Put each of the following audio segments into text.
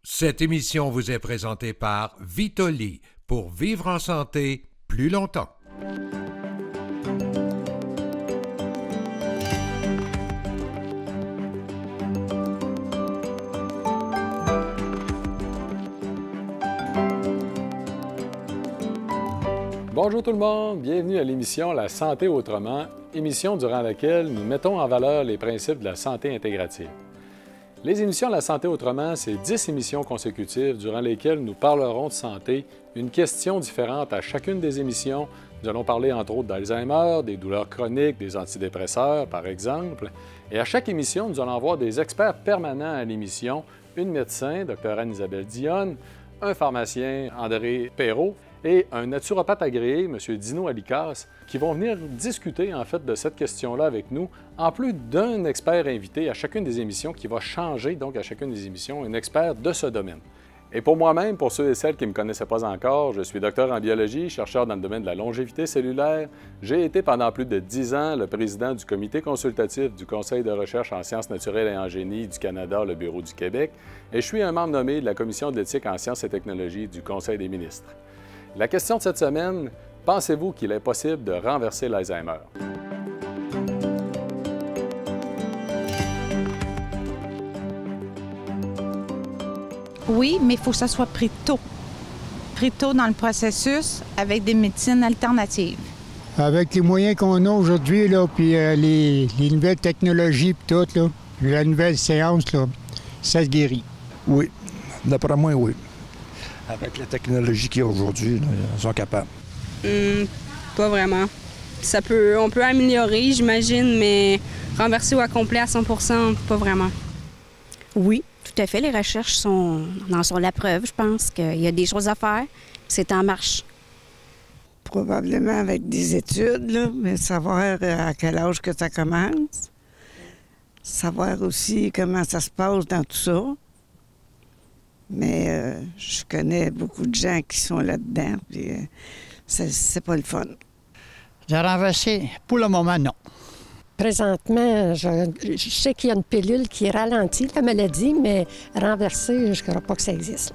Cette émission vous est présentée par Vitoli, pour vivre en santé plus longtemps. Bonjour tout le monde, bienvenue à l'émission La santé autrement, émission durant laquelle nous mettons en valeur les principes de la santé intégrative. Les émissions La santé autrement, c'est 10 émissions consécutives durant lesquelles nous parlerons de santé, une question différente à chacune des émissions. Nous allons parler entre autres d'Alzheimer, des douleurs chroniques, des antidépresseurs par exemple. Et à chaque émission, nous allons avoir des experts permanents à l'émission, une médecin, Dr Anne-Isabelle Dionne, un pharmacien, André Perrault, et un naturopathe agréé, M. Dino Alicas, qui vont venir discuter en fait de cette question-là avec nous, en plus d'un expert invité à chacune des émissions qui va changer donc à chacune des émissions, un expert de ce domaine. Et pour moi-même, pour ceux et celles qui ne me connaissaient pas encore, je suis docteur en biologie, chercheur dans le domaine de la longévité cellulaire. J'ai été pendant plus de 10 ans le président du comité consultatif du Conseil de recherche en sciences naturelles et en génie du Canada, le Bureau du Québec, et je suis un membre nommé de la Commission de l'éthique en sciences et technologies du Conseil des ministres. La question de cette semaine, pensez-vous qu'il est possible de renverser l'Alzheimer? Oui, mais il faut que ça soit pris tôt. Pris tôt dans le processus avec des médecines alternatives. Avec les moyens qu'on a aujourd'hui, là, puis les nouvelles technologies, puis tout, là, la nouvelle séance, là, ça se guérit. Oui, d'après moi, oui. Avec la technologie qu'il y a aujourd'hui, là, ils sont capables. Pas vraiment. On peut améliorer, j'imagine, mais renverser ou accomplir à 100%, pas vraiment. Oui, tout à fait. Les recherches en sont la preuve. Je pense qu'il y a des choses à faire. C'est en marche. Probablement avec des études, là, mais savoir à quel âge que ça commence. Savoir aussi comment ça se passe dans tout ça. Mais je connais beaucoup de gens qui sont là-dedans, puis c'est pas le fun. De renverser, pour le moment, non. Présentement, je sais qu'il y a une pilule qui ralentit la maladie, mais renverser, je ne crois pas que ça existe.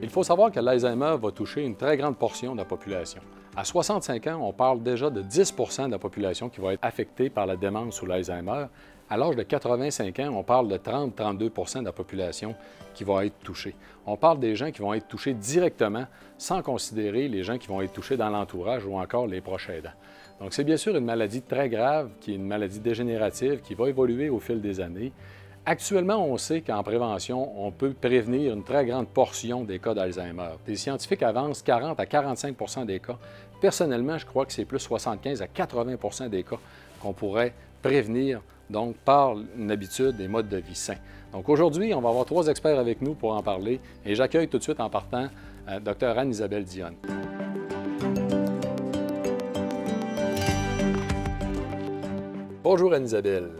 Il faut savoir que l'Alzheimer va toucher une très grande portion de la population. À 65 ans, on parle déjà de 10 de la population qui va être affectée par la démence ou l'Alzheimer. À l'âge de 85 ans, on parle de 30-32 de la population qui va être touchée. On parle des gens qui vont être touchés directement, sans considérer les gens qui vont être touchés dans l'entourage ou encore les proches aidants. Donc, c'est bien sûr une maladie très grave, qui est une maladie dégénérative, qui va évoluer au fil des années. Actuellement, on sait qu'en prévention, on peut prévenir une très grande portion des cas d'Alzheimer. Des scientifiques avancent 40 à 45 des cas. Personnellement, je crois que c'est plus 75 à 80 des cas qu'on pourrait prévenir donc par une habitude et mode de vie sain. Donc aujourd'hui, on va avoir 3 experts avec nous pour en parler et j'accueille tout de suite en partant Dr Anne-Isabelle Dionne. Bonjour Anne-Isabelle.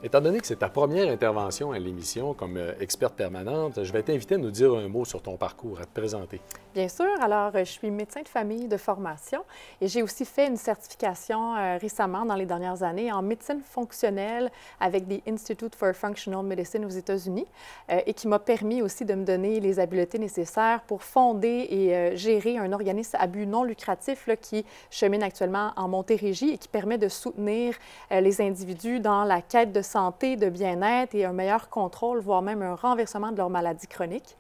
Étant donné que c'est ta première intervention à l'émission comme experte permanente, je vais t'inviter à nous dire un mot sur ton parcours, à te présenter. Bien sûr. Alors, je suis médecin de famille de formation et j'ai aussi fait une certification récemment, dans les dernières années, en médecine fonctionnelle avec des Institute for Functional Medicine aux États-Unis et qui m'a permis aussi de me donner les habiletés nécessaires pour fonder et gérer un organisme à but non lucratif là, qui chemine actuellement en Montérégie et qui permet de soutenir les individus dans la quête de santé, de bien-être et un meilleur contrôle, voire même un renversement de leur maladie chronique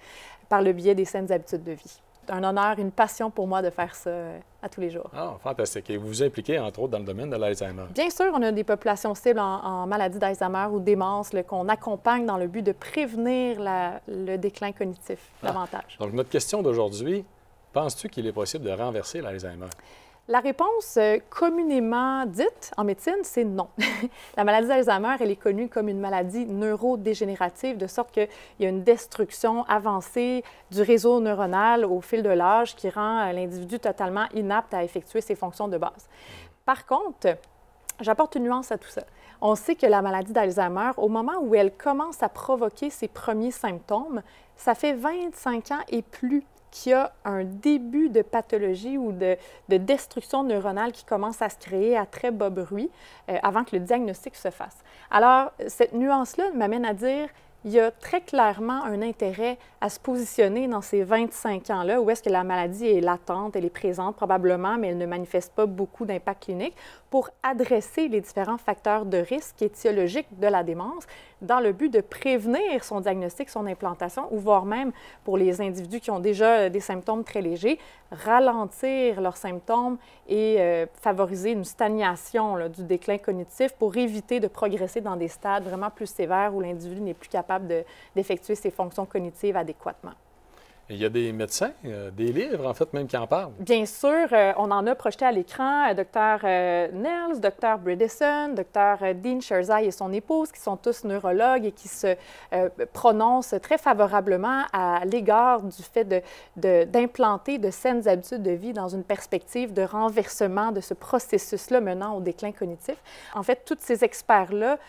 par le biais des saines habitudes de vie. Un honneur, une passion pour moi de faire ça à tous les jours. Ah, fantastique. Et vous vous impliquez, entre autres, dans le domaine de l'Alzheimer? Bien sûr, on a des populations cibles en maladie d'Alzheimer ou démence qu'on accompagne dans le but de prévenir le déclin cognitif davantage. Donc, notre question d'aujourd'hui, penses-tu qu'il est possible de renverser l'Alzheimer? La réponse communément dite en médecine, c'est non. La maladie d'Alzheimer, elle est connue comme une maladie neurodégénérative, de sorte qu'il y a une destruction avancée du réseau neuronal au fil de l'âge qui rend l'individu totalement inapte à effectuer ses fonctions de base. Par contre, j'apporte une nuance à tout ça. On sait que la maladie d'Alzheimer, au moment où elle commence à provoquer ses premiers symptômes, ça fait 25 ans et plus qu'il y a un début de pathologie ou de destruction neuronale qui commence à se créer à très bas bruit avant que le diagnostic se fasse. Alors, cette nuance-là m'amène à dire il y a très clairement un intérêt à se positionner dans ces 25 ans-là où est-ce que la maladie est latente, elle est présente probablement, mais elle ne manifeste pas beaucoup d'impact clinique, pour adresser les différents facteurs de risque étiologiques de la démence dans le but de prévenir son diagnostic, son implantation, ou voire même pour les individus qui ont déjà des symptômes très légers, ralentir leurs symptômes et favoriser une stagnation là, du déclin cognitif pour éviter de progresser dans des stades vraiment plus sévères où l'individu n'est plus capable d'effectuer ses fonctions cognitives adéquatement. Il y a des médecins, des livres, en fait, même qui en parlent. Bien sûr, on en a projeté à l'écran Dr. Nels, Dr. Bredesen, Dr. Dean Sherzai et son épouse, qui sont tous neurologues et qui se prononcent très favorablement à l'égard du fait d'implanter de saines habitudes de vie dans une perspective de renversement de ce processus-là menant au déclin cognitif. En fait, tous ces experts-là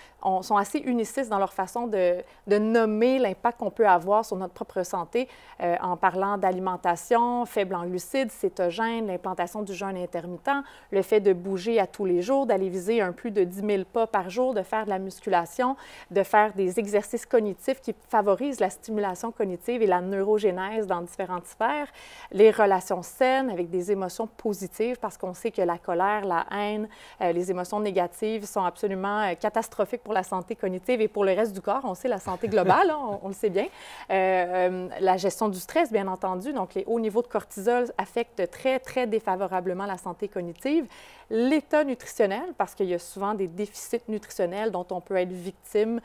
sont assez unicistes dans leur façon de nommer l'impact qu'on peut avoir sur notre propre santé en parlant d'alimentation faible en glucides, cétogène, l'implantation du jeûne intermittent, le fait de bouger à tous les jours, d'aller viser un plus de 10 000 pas par jour, de faire de la musculation, de faire des exercices cognitifs qui favorisent la stimulation cognitive et la neurogénèse dans différentes sphères, les relations saines avec des émotions positives parce qu'on sait que la colère, la haine, les émotions négatives sont absolument catastrophiques pour la santé cognitive et pour le reste du corps. On sait la santé globale, hein, on le sait bien. La gestion du stress, bien entendu, donc les hauts niveaux de cortisol affectent très, très défavorablement la santé cognitive. L'état nutritionnel, parce qu'il y a souvent des déficits nutritionnels dont on peut être victime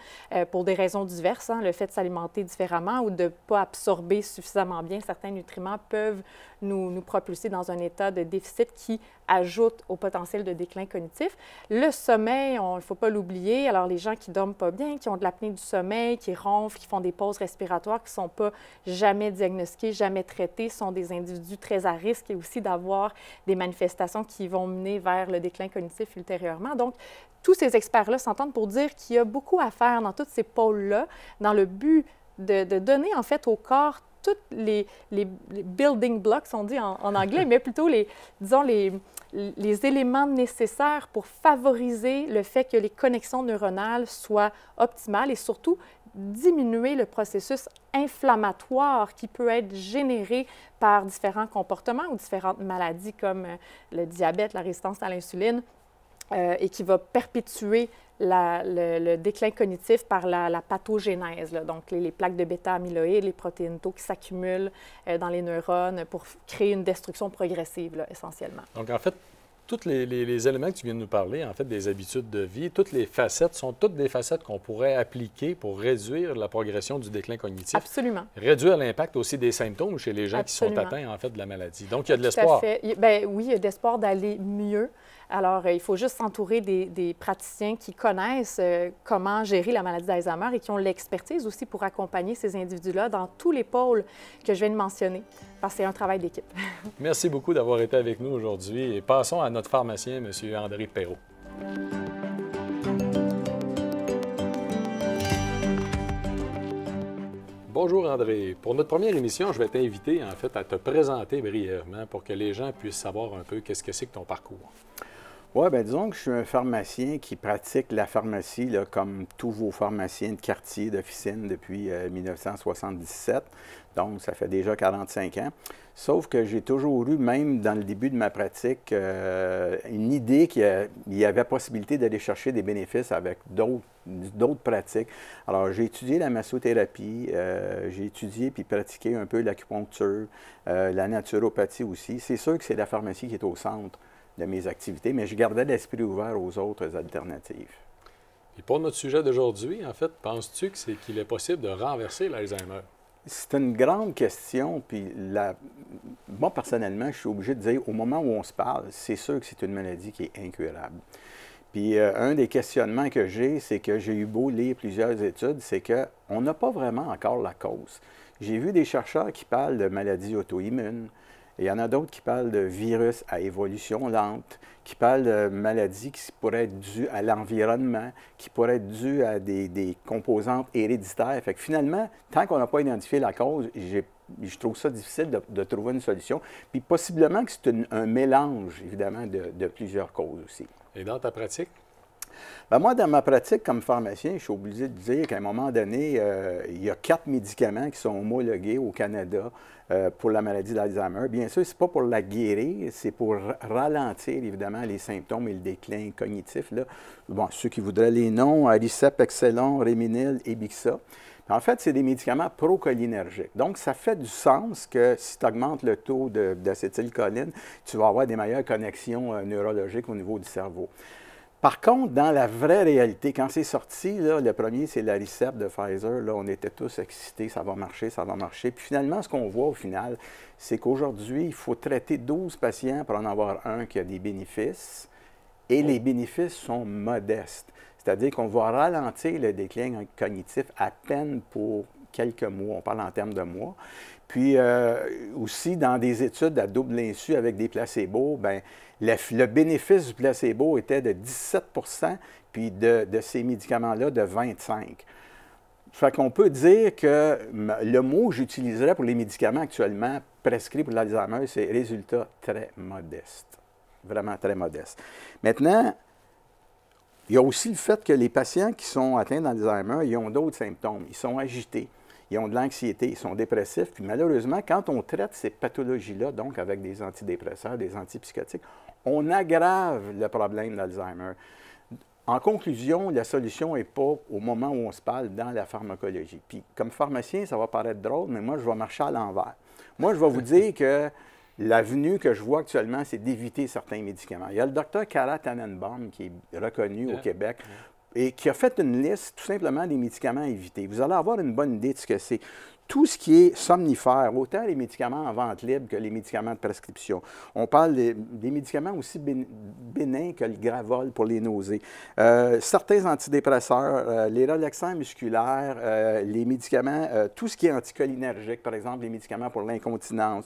pour des raisons diverses. Hein, le fait de s'alimenter différemment ou de ne pas absorber suffisamment bien certains nutriments peuvent nous propulser dans un état de déficit qui ajoute au potentiel de déclin cognitif. Le sommeil, il ne faut pas l'oublier. Alors, les gens qui ne dorment pas bien, qui ont de l'apnée du sommeil, qui ronflent, qui font des pauses respiratoires, qui ne sont pas jamais diagnostiqués, jamais traités, sont des individus très à risque et aussi d'avoir des manifestations qui vont mener vers le déclin cognitif ultérieurement. Donc, tous ces experts-là s'entendent pour dire qu'il y a beaucoup à faire dans tous ces pôles-là, dans le but de donner en fait au corps tous les building blocks, on dit en anglais, mais plutôt disons les éléments nécessaires pour favoriser le fait que les connexions neuronales soient optimales et surtout diminuer le processus inflammatoire qui peut être généré par différents comportements ou différentes maladies comme le diabète, la résistance à l'insuline, et qui va perpétuer le déclin cognitif par la pathogénèse, là. Donc les plaques de bêta-amyloïdes, les protéines tau qui s'accumulent dans les neurones pour créer une destruction progressive, là, essentiellement. Donc, en fait, tous les éléments que tu viens de nous parler, en fait, des habitudes de vie, toutes les facettes sont toutes des facettes qu'on pourrait appliquer pour réduire la progression du déclin cognitif. Absolument. Réduire l'impact aussi des symptômes chez les gens Absolument. qui sont atteints, en fait, de la maladie. Donc, il y a de l'espoir. Tout à fait. Bien, oui, il y a de l'espoir d'aller mieux. Alors, il faut juste s'entourer des praticiens qui connaissent comment gérer la maladie d'Alzheimer et qui ont l'expertise aussi pour accompagner ces individus-là dans tous les pôles que je viens de mentionner, parce que c'est un travail d'équipe. Merci beaucoup d'avoir été avec nous aujourd'hui et passons à notre pharmacien, M. André Perrault. Bonjour André. Pour notre première émission, je vais t'inviter en fait à te présenter brièvement pour que les gens puissent savoir un peu qu'est-ce que c'est que ton parcours. Oui, bien disons que je suis un pharmacien qui pratique la pharmacie là, comme tous vos pharmaciens de quartier, d'officine depuis 1977. Donc, ça fait déjà 45 ans. Sauf que j'ai toujours eu, même dans le début de ma pratique, une idée qu'il y avait possibilité d'aller chercher des bénéfices avec d'autres pratiques. Alors, j'ai étudié la massothérapie, j'ai étudié puis pratiqué un peu l'acupuncture, la naturopathie aussi. C'est sûr que c'est la pharmacie qui est au centre de mes activités, mais je gardais l'esprit ouvert aux autres alternatives. Et pour notre sujet d'aujourd'hui, en fait, penses-tu qu'il est possible de renverser l'Alzheimer? C'est une grande question, puis moi, personnellement, je suis obligé de dire, au moment où on se parle, c'est sûr que c'est une maladie qui est incurable. Puis un des questionnements que j'ai, c'est que j'ai eu beau lire plusieurs études, c'est qu'on n'a pas vraiment encore la cause. J'ai vu des chercheurs qui parlent de maladies auto-immunes. Il y en a d'autres qui parlent de virus à évolution lente, qui parlent de maladies qui pourraient être dues à l'environnement, qui pourraient être dues à des composantes héréditaires. Fait que finalement, tant qu'on n'a pas identifié la cause, j'ai je trouve ça difficile de trouver une solution. Puis possiblement que c'est un mélange, évidemment, de plusieurs causes aussi. Et dans ta pratique? Bien, moi, dans ma pratique comme pharmacien, je suis obligé de dire qu'à un moment donné, il y a 4 médicaments qui sont homologués au Canada pour la maladie d'Alzheimer. Bien sûr, ce n'est pas pour la guérir, c'est pour ralentir, évidemment, les symptômes et le déclin cognitif. Là. Bon, ceux qui voudraient les noms, Aricept, Excelon, Réminil et Bixa. En fait, c'est des médicaments procholinergiques. Donc, ça fait du sens que si tu augmentes le taux d'acétylcholine, tu vas avoir des meilleures connexions neurologiques au niveau du cerveau. Par contre, dans la vraie réalité, quand c'est sorti, là, le premier, c'est l'Aricept de Pfizer. Là, on était tous excités, ça va marcher, ça va marcher. Puis finalement, ce qu'on voit au final, c'est qu'aujourd'hui, il faut traiter 12 patients pour en avoir un qui a des bénéfices. Et les bénéfices sont modestes. C'est-à-dire qu'on va ralentir le déclin cognitif à peine pour quelques mois. On parle en termes de mois. Puis aussi, dans des études à double insu avec des placebos, bien, le bénéfice du placebo était de 17 puis de ces médicaments-là de 25 Fait qu'on peut dire que le mot que j'utiliserais pour les médicaments actuellement prescrits pour l'Alzheimer, c'est résultat très modeste. Vraiment très modeste. Maintenant, il y a aussi le fait que les patients qui sont atteints d'Alzheimer, ils ont d'autres symptômes. Ils sont agités, ils ont de l'anxiété, ils sont dépressifs. Puis malheureusement, quand on traite ces pathologies-là, donc avec des antidépresseurs, des antipsychotiques, on aggrave le problème d'Alzheimer. En conclusion, la solution n'est pas, au moment où on se parle, dans la pharmacologie. Puis comme pharmacien, ça va paraître drôle, mais moi, je vais marcher à l'envers. Moi, je vais vous dire que l'avenue que je vois actuellement, c'est d'éviter certains médicaments. Il y a le docteur Kara Tannenbaum, qui est reconnu au Québec, et qui a fait une liste, tout simplement, des médicaments à éviter. Vous allez avoir une bonne idée de ce que c'est. Tout ce qui est somnifère, autant les médicaments en vente libre que les médicaments de prescription. On parle des médicaments aussi bénins que le Gravol pour les nausées. Certains antidépresseurs, les relaxants musculaires, les médicaments, tout ce qui est anticholinergique, par exemple, les médicaments pour l'incontinence,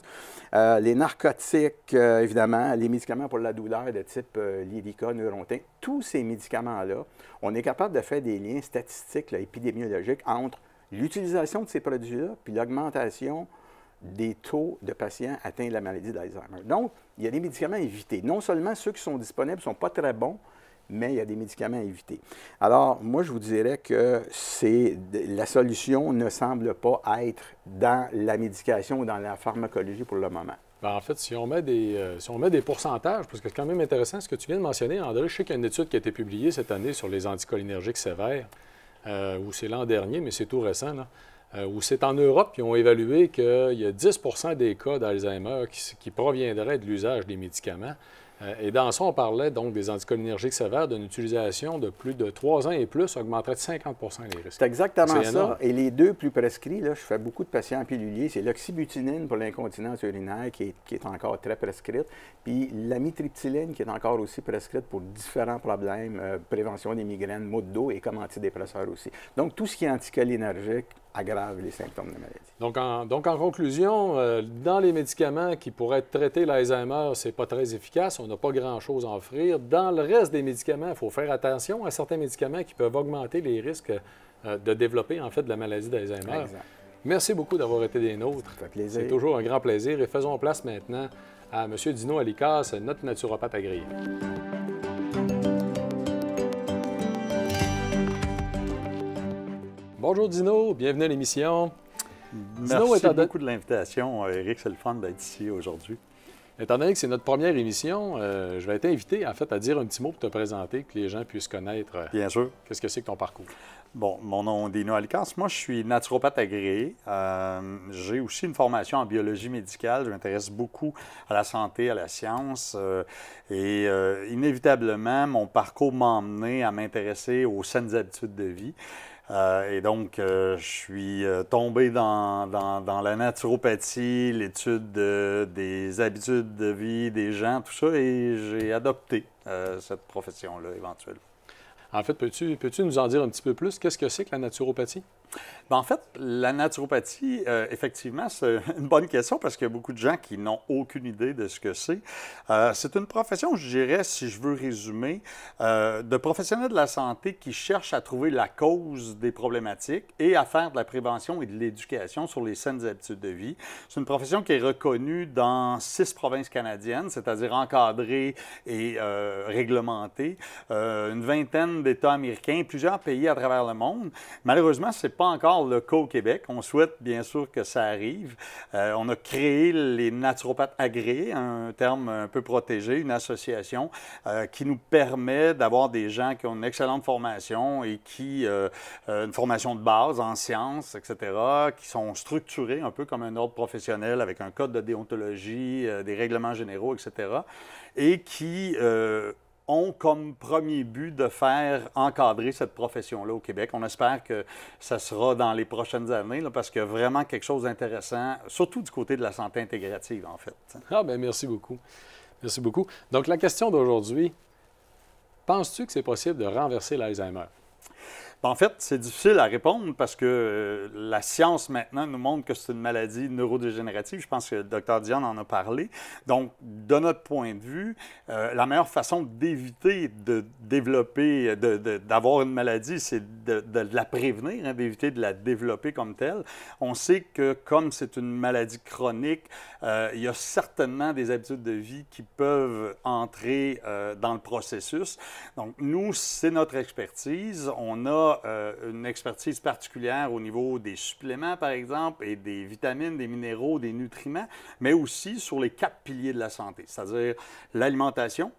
les narcotiques, évidemment, les médicaments pour la douleur de type Lyrica, Neurontin, tous ces médicaments-là, on est capable de faire des liens statistiques, là, épidémiologiques entre l'utilisation de ces produits-là, puis l'augmentation des taux de patients atteints de la maladie d'Alzheimer. Donc, il y a des médicaments à éviter. Non seulement ceux qui sont disponibles ne sont pas très bons, mais il y a des médicaments à éviter. Alors, moi, je vous dirais que la solution ne semble pas être dans la médication ou dans la pharmacologie pour le moment. Bien, en fait, si on met des pourcentages, parce que c'est quand même intéressant ce que tu viens de mentionner, André, je sais qu'il y a une étude qui a été publiée cette année sur les anticholinergiques sévères, ou c'est l'an dernier, mais c'est tout récent, là, où c'est en Europe qu'ils ont évalué qu'il y a 10 des cas d'Alzheimer qui proviendraient de l'usage des médicaments. Et dans ça, on parlait donc des anticholinergiques sévères d'une utilisation de plus de 3 ans et plus augmenterait de 50 les risques. C'est exactement ça. Et les deux plus prescrits, là, je fais beaucoup de patients piluliers, c'est l'oxybutynin pour l'incontinence urinaire qui est encore très prescrite, puis l'amitriptyline qui est encore aussi prescrite pour différents problèmes, prévention des migraines, maux de dos et comme antidépresseur aussi. Donc, tout ce qui est anticholinergique aggrave les symptômes de la maladie. Donc, en conclusion, dans les médicaments qui pourraient traiter l'Alzheimer, ce n'est pas très efficace, on n'a pas grand-chose à offrir. Dans le reste des médicaments, il faut faire attention à certains médicaments qui peuvent augmenter les risques de développer, en fait, de la maladie d'Alzheimer. Merci beaucoup d'avoir été des nôtres. Ça fait plaisir. C'est toujours un grand plaisir. Et faisons place maintenant à M. Dino Alicas, notre naturopathe agréé. Bonjour Dino, bienvenue à l'émission. Merci beaucoup de l'invitation, Éric, c'est le fun d'être ici aujourd'hui. Étant donné que c'est notre première émission, je vais t'inviter en fait à dire un petit mot pour te présenter, que les gens puissent connaître. Bien sûr. Qu'est-ce que c'est que ton parcours? Bon, mon nom est Dino Alicas. Moi, je suis naturopathe agréé. J'ai aussi une formation en biologie médicale. Je m'intéresse beaucoup à la santé, à la science. Et inévitablement, mon parcours m'a emmené à m'intéresser aux saines habitudes de vie. Et donc, je suis tombé dans la naturopathie, l'étude des habitudes de vie des gens, tout ça, et j'ai adopté cette profession-là éventuellement. En fait, peux-tu nous en dire un petit peu plus? Qu'est-ce que c'est que la naturopathie? Bien, en fait, la naturopathie, effectivement, c'est une bonne question parce qu'il y a beaucoup de gens qui n'ont aucune idée de ce que c'est. C'est une profession, je dirais, si je veux résumer, de professionnels de la santé qui cherchent à trouver la cause des problématiques et à faire de la prévention et de l'éducation sur les saines habitudes de vie. C'est une profession qui est reconnue dans 6 provinces canadiennes, c'est-à-dire encadrée et réglementée, une vingtaine d'États américains et plusieurs pays à travers le monde. Malheureusement, ce n'est pas encore le cas au Québec. On souhaite bien sûr que ça arrive. On a créé les naturopathes agréés, un terme un peu protégé, une association qui nous permet d'avoir des gens qui ont une excellente formation et qui, une formation de base en sciences, etc., qui sont structurés un peu comme un ordre professionnel avec un code de déontologie, des règlements généraux, etc., et qui ont comme premier but de faire encadrer cette profession-là au Québec. On espère que ça sera dans les prochaines années, là, parce qu'il y a vraiment quelque chose d'intéressant, surtout du côté de la santé intégrative, en fait. Ah, bien, merci beaucoup. Merci beaucoup. Donc, la question d'aujourd'hui, penses-tu que c'est possible de renverser l'Alzheimer? En fait, c'est difficile à répondre parce que la science maintenant nous montre que c'est une maladie neurodégénérative. Je pense que le Dr Dion en a parlé. Donc, de notre point de vue, la meilleure façon d'éviter de développer, d'avoir une maladie, c'est de la prévenir, hein, d'éviter de la développer comme telle. On sait que comme c'est une maladie chronique, il y a certainement des habitudes de vie qui peuvent entrer dans le processus. Donc, nous, c'est notre expertise. On a une expertise particulière au niveau des suppléments, par exemple, et des vitamines, des minéraux, des nutriments, mais aussi sur les 4 piliers de la santé, c'est-à-dire l'alimentation,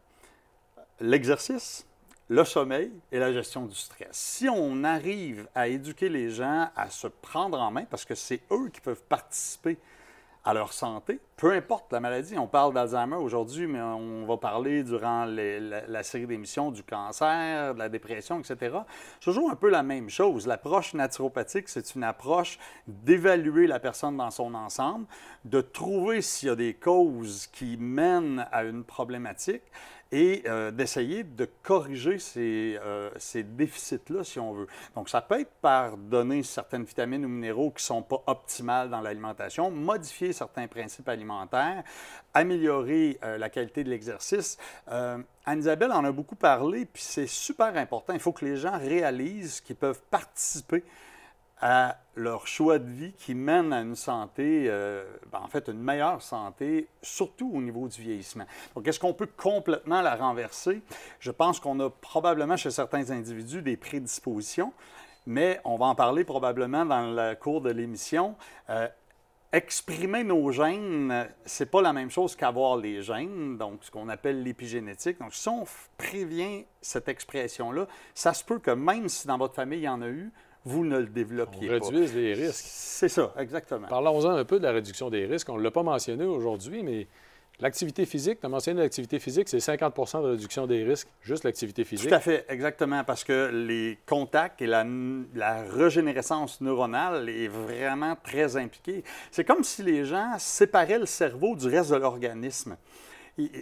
l'exercice, le sommeil et la gestion du stress. Si on arrive à éduquer les gens à se prendre en main, parce que c'est eux qui peuvent participer à leur santé, peu importe la maladie. On parle d'Alzheimer aujourd'hui, mais on va parler durant la série d'émissions du cancer, de la dépression, etc. C'est toujours un peu la même chose. L'approche naturopathique, c'est une approche d'évaluer la personne dans son ensemble, de trouver s'il y a des causes qui mènent à une problématique et d'essayer de corriger ces déficits-là, si on veut. Donc, ça peut être par donner certaines vitamines ou minéraux qui ne sont pas optimales dans l'alimentation, modifier certains principes alimentaires, améliorer la qualité de l'exercice. Anne-Isabelle en a beaucoup parlé, puis c'est super important. Il faut que les gens réalisent qu'ils peuvent participer à leur choix de vie qui mène à une santé, en fait, une meilleure santé, surtout au niveau du vieillissement. Donc, est-ce qu'on peut complètement la renverser? Je pense qu'on a probablement chez certains individus des prédispositions, mais on va en parler probablement dans le cours de l'émission. Exprimer nos gènes, c'est pas la même chose qu'avoir les gènes, donc ce qu'on appelle l'épigénétique. Donc, si on prévient cette expression-là, ça se peut que même si dans votre famille il y en a eu, vous ne le développiez pas. On réduise les risques. C'est ça, exactement. Parlons-en un peu de la réduction des risques. On ne l'a pas mentionné aujourd'hui, mais l'activité physique, tu as mentionné l'activité physique, c'est 50 de réduction des risques, juste l'activité physique. Tout à fait, exactement, parce que les contacts et la régénérescence neuronale est vraiment très impliquée. C'est comme si les gens séparaient le cerveau du reste de l'organisme.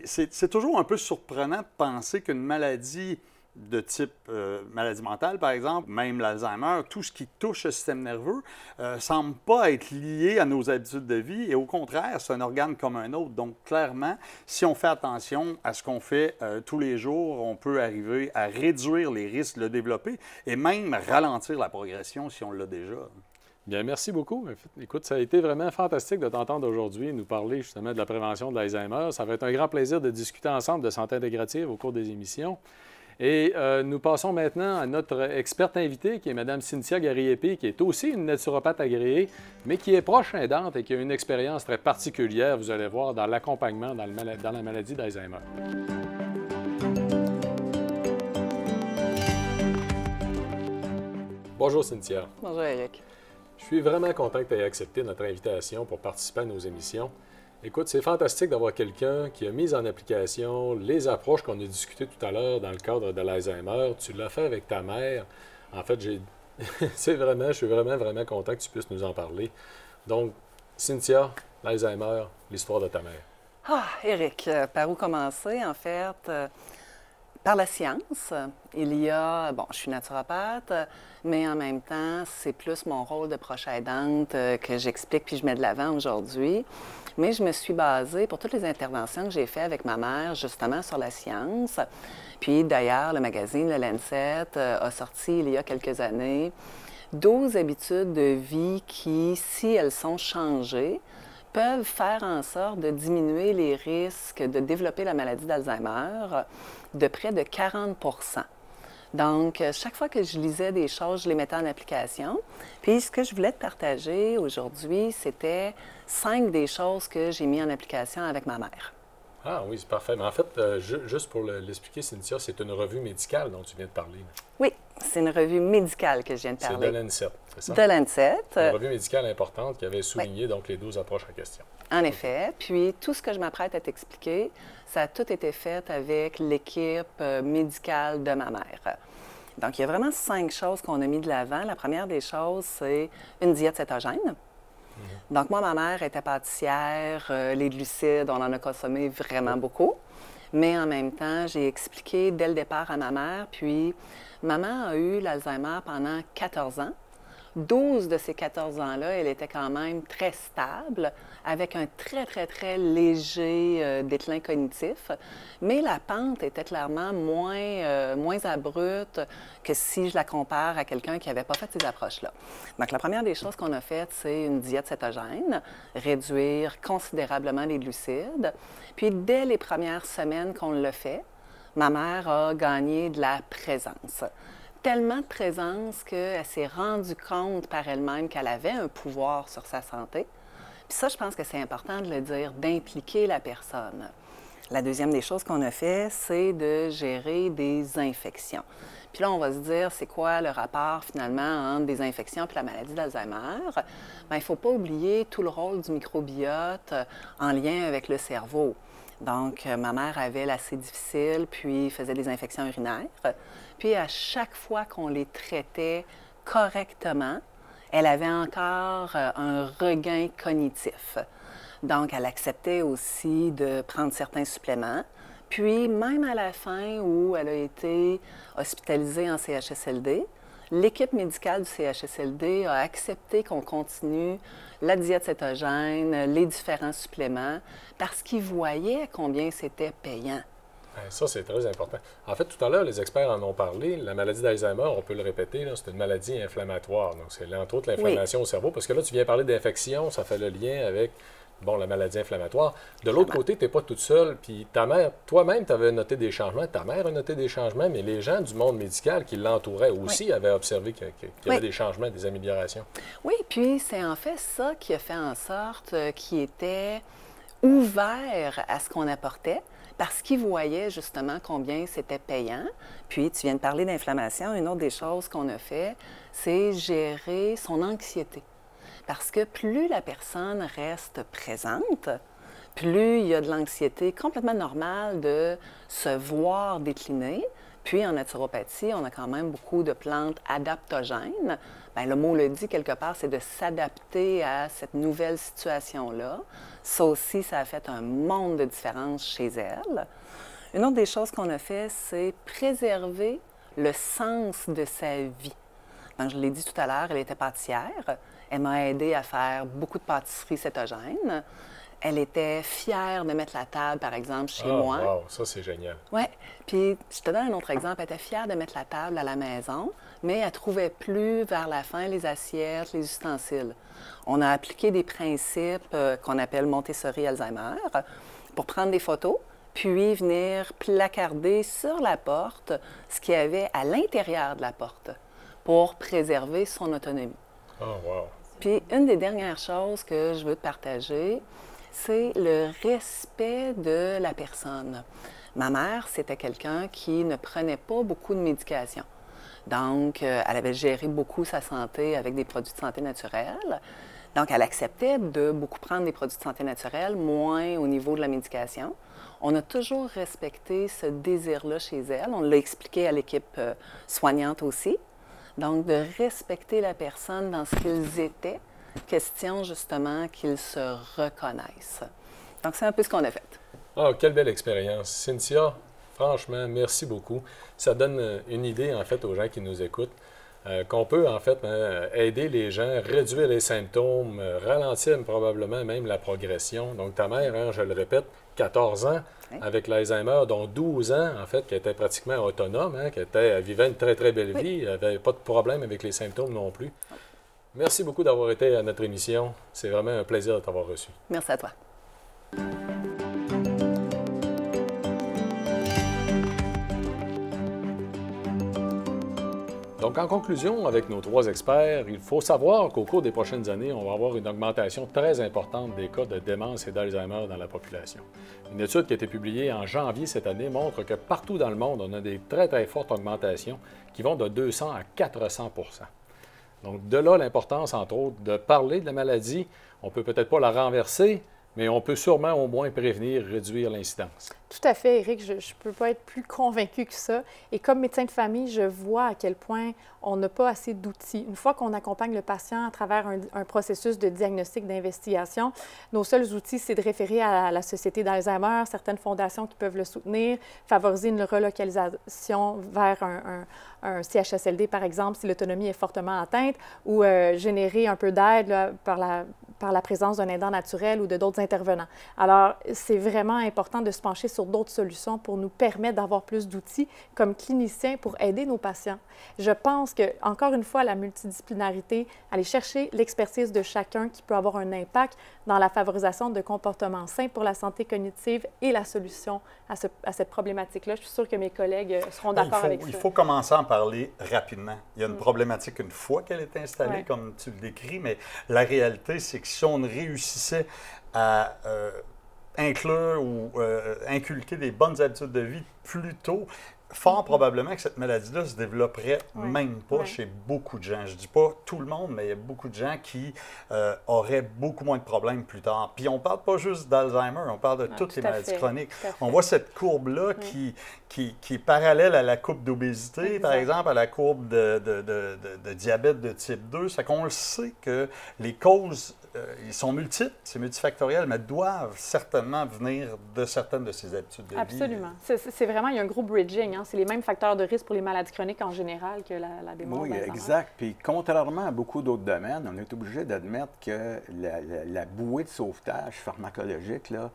C'est toujours un peu surprenant de penser qu'une maladie de type maladie mentale, par exemple, même l'Alzheimer, tout ce qui touche le système nerveux, semble pas être lié à nos habitudes de vie et au contraire, c'est un organe comme un autre. Donc, clairement, si on fait attention à ce qu'on fait tous les jours, on peut arriver à réduire les risques de le développer et même ralentir la progression si on l'a déjà. Bien, merci beaucoup. Écoute, ça a été vraiment fantastique de t'entendre aujourd'hui nous parler justement de la prévention de l'Alzheimer. Ça va être un grand plaisir de discuter ensemble de santé intégrative au cours des émissions. Et nous passons maintenant à notre experte invitée, qui est Mme Cynthia Garriépé, qui est aussi une naturopathe agréée, mais qui est proche aidante et qui a une expérience très particulière, vous allez voir, dans l'accompagnement dans la maladie d'Alzheimer. Bonjour Cynthia. Bonjour Eric. Je suis vraiment content que tu aies accepté notre invitation pour participer à nos émissions. Écoute, c'est fantastique d'avoir quelqu'un qui a mis en application les approches qu'on a discutées tout à l'heure dans le cadre de l'Alzheimer. Tu l'as fait avec ta mère. En fait, je suis vraiment content que tu puisses nous en parler. Donc, Cynthia, l'Alzheimer, l'histoire de ta mère. Ah, Eric, par où commencer, en fait? Par la science, il y a, bon, je suis naturopathe, mais en même temps, c'est plus mon rôle de proche aidante que j'explique puis je mets de l'avant aujourd'hui. Mais je me suis basée pour toutes les interventions que j'ai faites avec ma mère, justement sur la science. Puis d'ailleurs, le magazine, le Lancet, a sorti il y a quelques années 12 habitudes de vie qui, si elles sont changées, peuvent faire en sorte de diminuer les risques de développer la maladie d'Alzheimer de près de 40 %. Donc, chaque fois que je lisais des choses, je les mettais en application. Puis, ce que je voulais te partager aujourd'hui, c'était 5 des choses que j'ai mis en application avec ma mère. Ah oui, c'est parfait. Mais en fait, juste pour l'expliquer, Cynthia, c'est une revue médicale dont tu viens de parler. Oui, c'est une revue médicale que je viens de parler. C'est de Lancet, c'est ça? De Lancet. Une revue médicale importante qui avait souligné donc les 12 approches en question. En effet. Puis, tout ce que je m'apprête à t'expliquer, ça a tout été fait avec l'équipe médicale de ma mère. Donc, il y a vraiment 5 choses qu'on a mis de l'avant. La première des choses, c'est une diète cétogène. Donc, moi, ma mère était pâtissière, les glucides, on en a consommé vraiment beaucoup. Mais en même temps, j'ai expliqué dès le départ à ma mère, puis maman a eu l'Alzheimer pendant 14 ans. 12 de ces 14 ans-là, elle était quand même très stable, avec un très, très, très léger déclin cognitif. Mais la pente était clairement moins abrupte que si je la compare à quelqu'un qui n'avait pas fait ces approches-là. Donc, la première des choses qu'on a faites, c'est une diète cétogène, réduire considérablement les glucides. Puis, dès les premières semaines qu'on l'a fait, ma mère a gagné de la présence. Tellement de présence qu'elle s'est rendue compte par elle-même qu'elle avait un pouvoir sur sa santé. Puis ça, je pense que c'est important de le dire, d'impliquer la personne. La deuxième des choses qu'on a fait, c'est de gérer des infections. Puis là, on va se dire, c'est quoi le rapport finalement entre des infections et la maladie d'Alzheimer? Bien, il ne faut pas oublier tout le rôle du microbiote en lien avec le cerveau. Donc, ma mère avait l'acé difficile, puis faisait des infections urinaires. Puis, à chaque fois qu'on les traitait correctement, elle avait encore un regain cognitif. Donc, elle acceptait aussi de prendre certains suppléments. Puis, même à la fin où elle a été hospitalisée en CHSLD, l'équipe médicale du CHSLD a accepté qu'on continue la diète cétogène, les différents suppléments, parce qu'ils voyaient combien c'était payant. Ça, c'est très important. En fait, tout à l'heure, les experts en ont parlé. La maladie d'Alzheimer, on peut le répéter, c'est une maladie inflammatoire. Donc, c'est entre autres l'inflammation au cerveau. Parce que là, tu viens parler d'infection, ça fait le lien avec la maladie inflammatoire. De l'autre côté, tu n'es pas toute seule. Puis ta mère, toi-même, tu avais noté des changements. Ta mère a noté des changements, mais les gens du monde médical qui l'entouraient aussi avaient observé qu'il y avait des changements, des améliorations. Oui, puis c'est en fait ça qui a fait en sorte qu'ils étaient ouverts à ce qu'on apportait, parce qu'ils voyaient justement combien c'était payant. Puis, tu viens de parler d'inflammation. Une autre des choses qu'on a fait, c'est gérer son anxiété. Parce que plus la personne reste présente, plus il y a de l'anxiété complètement normale de se voir décliner. Puis, en naturopathie, on a quand même beaucoup de plantes adaptogènes. Bien, le mot le dit quelque part, c'est de s'adapter à cette nouvelle situation-là. Ça aussi, ça a fait un monde de différence chez elle. Une autre des choses qu'on a fait, c'est préserver le sens de sa vie. Donc, je l'ai dit tout à l'heure, elle était pâtissière. Elle m'a aidé à faire beaucoup de pâtisseries cétogènes. Elle était fière de mettre la table, par exemple, chez moi. Wow, ça, c'est génial. Oui. Puis, je te donne un autre exemple. Elle était fière de mettre la table à la maison, mais elle ne trouvait plus, vers la fin, les assiettes, les ustensiles. On a appliqué des principes qu'on appelle Montessori Alzheimer pour prendre des photos, puis venir placarder sur la porte ce qu'il y avait à l'intérieur de la porte pour préserver son autonomie. Oh, wow. Puis, une des dernières choses que je veux te partager, c'est le respect de la personne. Ma mère, c'était quelqu'un qui ne prenait pas beaucoup de médication. Donc, elle avait géré beaucoup sa santé avec des produits de santé naturels. Donc, elle acceptait de beaucoup prendre des produits de santé naturels, moins au niveau de la médication. On a toujours respecté ce désir-là chez elle. On l'a expliqué à l'équipe soignante aussi. Donc, de respecter la personne dans ce qu'ils étaient, question justement qu'ils se reconnaissent. Donc, c'est un peu ce qu'on a fait. Ah, quelle belle expérience. Cynthia, Franchement, merci beaucoup. Ça donne une idée, en fait, aux gens qui nous écoutent, qu'on peut, en fait, aider les gens, réduire les symptômes, ralentir probablement même la progression. Donc, ta mère, hein, je le répète, 14 ans, avec l'Alzheimer, dont 12 ans, en fait, qui était pratiquement autonome, hein, elle vivait une très, très belle vie, elle n'avait pas de problème avec les symptômes non plus. Merci beaucoup d'avoir été à notre émission. C'est vraiment un plaisir de t'avoir reçu. Merci à toi. Donc, en conclusion, avec nos 3 experts, il faut savoir qu'au cours des prochaines années, on va avoir une augmentation très importante des cas de démence et d'Alzheimer dans la population. Une étude qui a été publiée en janvier cette année montre que partout dans le monde, on a des très, très fortes augmentations qui vont de 200 à 400 %. Donc, de là l'importance, entre autres, de parler de la maladie. On ne peut peut-être pas la renverser, mais on peut sûrement au moins prévenir, réduire l'incidence. Tout à fait, Éric. Je ne peux pas être plus convaincue que ça. Et comme médecin de famille, je vois à quel point on n'a pas assez d'outils. Une fois qu'on accompagne le patient à travers un processus de diagnostic, d'investigation, nos seuls outils, c'est de référer à la Société d'Alzheimer, certaines fondations qui peuvent le soutenir, favoriser une relocalisation vers un CHSLD, par exemple, si l'autonomie est fortement atteinte, ou générer un peu d'aide par la présence d'un aidant naturel ou de d'autres intervenants. Alors, c'est vraiment important de se pencher sur d'autres solutions pour nous permettre d'avoir plus d'outils comme cliniciens pour aider nos patients. Je pense que, encore une fois, la multidisciplinarité, aller chercher l'expertise de chacun qui peut avoir un impact dans la favorisation de comportements sains pour la santé cognitive et la solution à cette problématique-là. Je suis sûre que mes collègues seront d'accord avec ça. Il faut commencer à en parler rapidement. Il y a une problématique une fois qu'elle est installée, comme tu le décris, mais la réalité, c'est que si on réussissait à inclure ou inculquer des bonnes habitudes de vie plus tôt, fort probablement que cette maladie-là se développerait même pas chez beaucoup de gens. Je ne dis pas tout le monde, mais il y a beaucoup de gens qui auraient beaucoup moins de problèmes plus tard. Puis on ne parle pas juste d'Alzheimer, on parle de toutes les maladies chroniques. On voit cette courbe-là qui est parallèle à la courbe d'obésité, par exemple, à la courbe de diabète de type 2. C'est qu'on le sait que les causes ils sont multiples, c'est multifactoriel, mais doivent certainement venir de certaines de ces habitudes de vie. Absolument. C'est vraiment, il y a un gros bridging. Hein? C'est les mêmes facteurs de risque pour les maladies chroniques en général que la démence. Oui, exact. Puis contrairement à beaucoup d'autres domaines, on est obligé d'admettre que la bouée de sauvetage pharmacologique, là,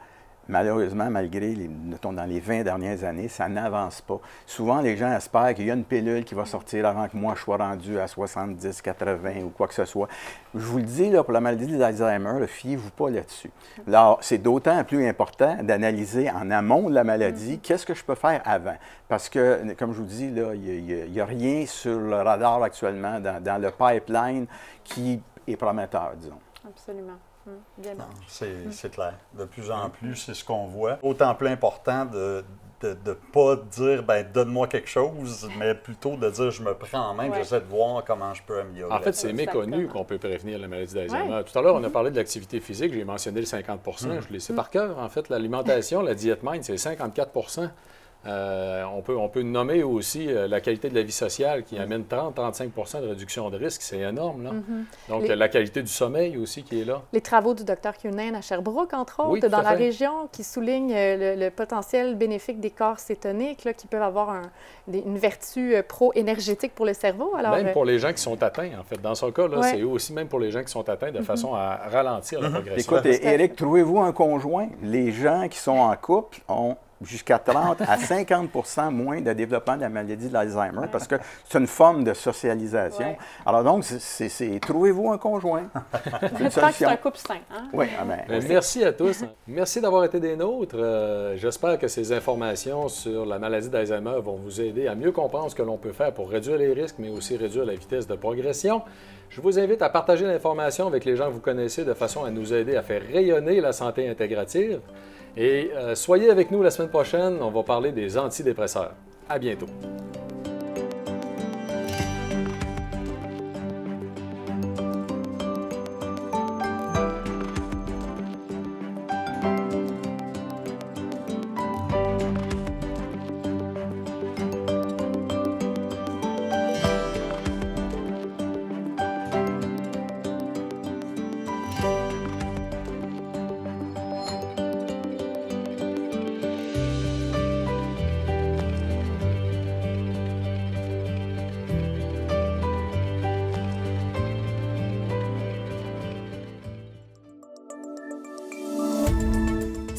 malheureusement, malgré, mettons, dans les 20 dernières années, ça n'avance pas. Souvent, les gens espèrent qu'il y a une pilule qui va sortir avant que moi, je sois rendu à 70, 80 ou quoi que ce soit. Je vous le dis, là, pour la maladie d'Alzheimer, fiez-vous pas là-dessus. Alors, c'est d'autant plus important d'analyser en amont de la maladie qu'est-ce que je peux faire avant. Parce que, comme je vous dis, là, il n'y a rien sur le radar actuellement dans le pipeline qui est prometteur, disons. Absolument. C'est clair. De plus en plus, c'est ce qu'on voit. Autant plus important de ne pas dire « donne-moi quelque chose », mais plutôt de dire « je me prends en main, j'essaie de voir comment je peux améliorer ». En fait, c'est méconnu qu'on peut prévenir la maladie d'Alzheimer. Tout à l'heure, on a parlé de l'activité physique, j'ai mentionné le 50 je le sais par cœur. En fait, l'alimentation, la diète Mind, c'est 54 on peut nommer aussi la qualité de la vie sociale qui amène 30-35 de réduction de risque. C'est énorme, là. Donc, la qualité du sommeil aussi qui est là. Les travaux du Dr Cunin à Sherbrooke, entre autres, dans la région, qui soulignent le potentiel bénéfique des corps cétoniques, là, qui peuvent avoir une vertu pro-énergétique pour le cerveau. Alors, même pour les gens qui sont atteints, en fait. Dans ce cas, là, c'est aussi même pour les gens qui sont atteints de façon à ralentir la progression. Écoute, Éric, trouvez-vous un conjoint. Les gens qui sont en couple ont jusqu'à 30 à 50 moins de développement de la maladie de l'Alzheimer parce que c'est une forme de socialisation. Alors donc, trouvez-vous un conjoint. C'est un couple sain. Hein? Oui, merci à tous. Merci d'avoir été des nôtres. J'espère que ces informations sur la maladie d'Alzheimer vont vous aider à mieux comprendre ce que l'on peut faire pour réduire les risques, mais aussi réduire la vitesse de progression. Je vous invite à partager l'information avec les gens que vous connaissez de façon à nous aider à faire rayonner la santé intégrative. Et soyez avec nous la semaine prochaine, on va parler des antidépresseurs. À bientôt.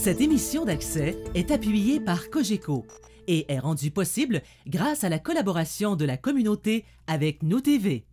Cette émission d'Accès est appuyée par Cogeco et est rendue possible grâce à la collaboration de la communauté avec Nous TV.